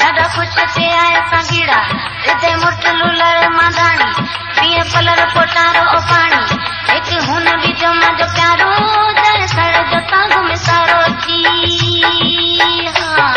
ॾाढा खुश थे आया संगीड़ा हिते मुर्त लुलर मादानी पिए पलर पोटारो ओ पानी एक हुन भी जो मजो प्यारो जय सड़ जो तांग में सारो जी हाँ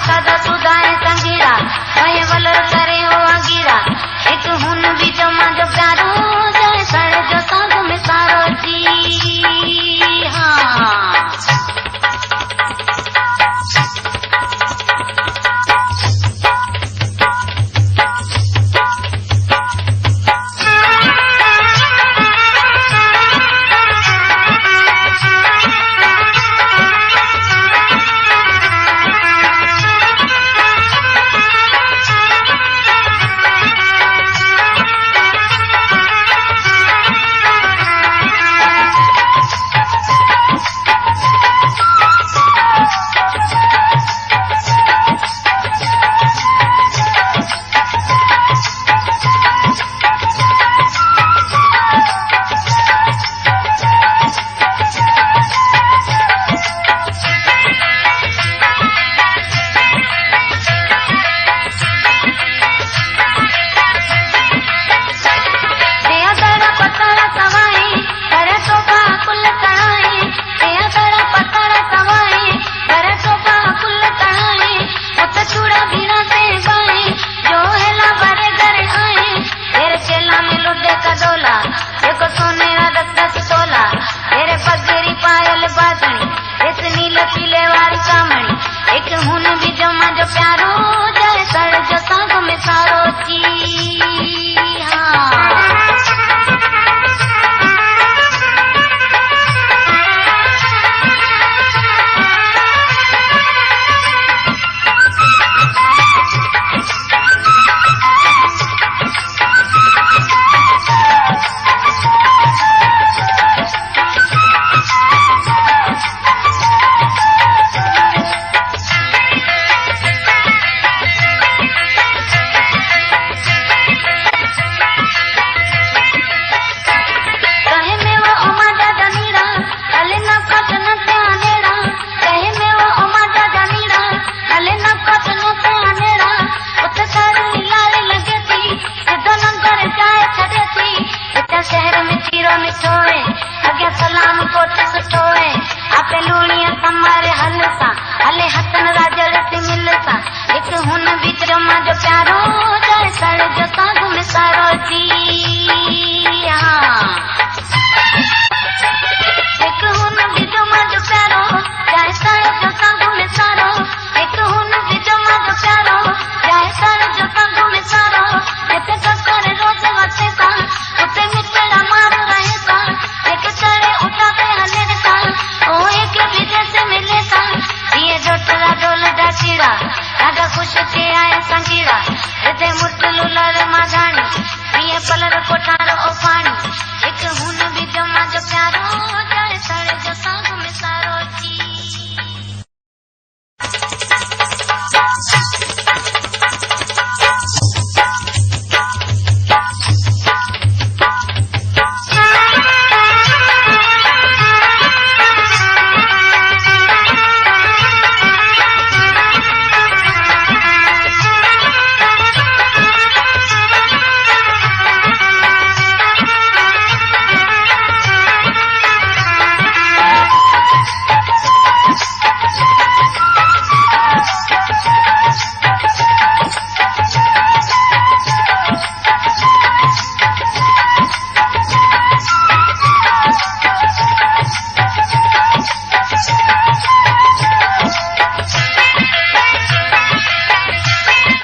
सादा सुधाए संगीरा वही वलर करे हो अंगीरा एक हुन भी जो मजो प्यारो जय सड़ जो तांग में सारो जी हाँ एक हुन भी जो मजो प्यारो जय सड़ जो तांग में सारो जी हाँ शहर में चीरो मिठोए अगे सलाम कोट सुठोए आपे लूणिया समारे हलसा हले हसन राजल से मिलसा एक हुन भी जो मजो प्यारो जय सड़ जो तांग में सारो जी हाँ एक हुन भी जो मजो प्यारो जय सड़ जो तांग में सारो एक हुन भी जो मजो प्यारो जय सड़ जो तांग में सारो इते ककर रोज वसे सा उते मिटड़ा मार रहे सा एक चढ़े उठाते हले सा ओ एक विदेश मिले सा ये जोटला डोल डाचीड़ा ॾाढा खुश थे आया संगीड़ा हिते मुर्त लुलर मादानी पिए पलर कोठारो ओ पानी एक हुन भी जो मजो प्यारो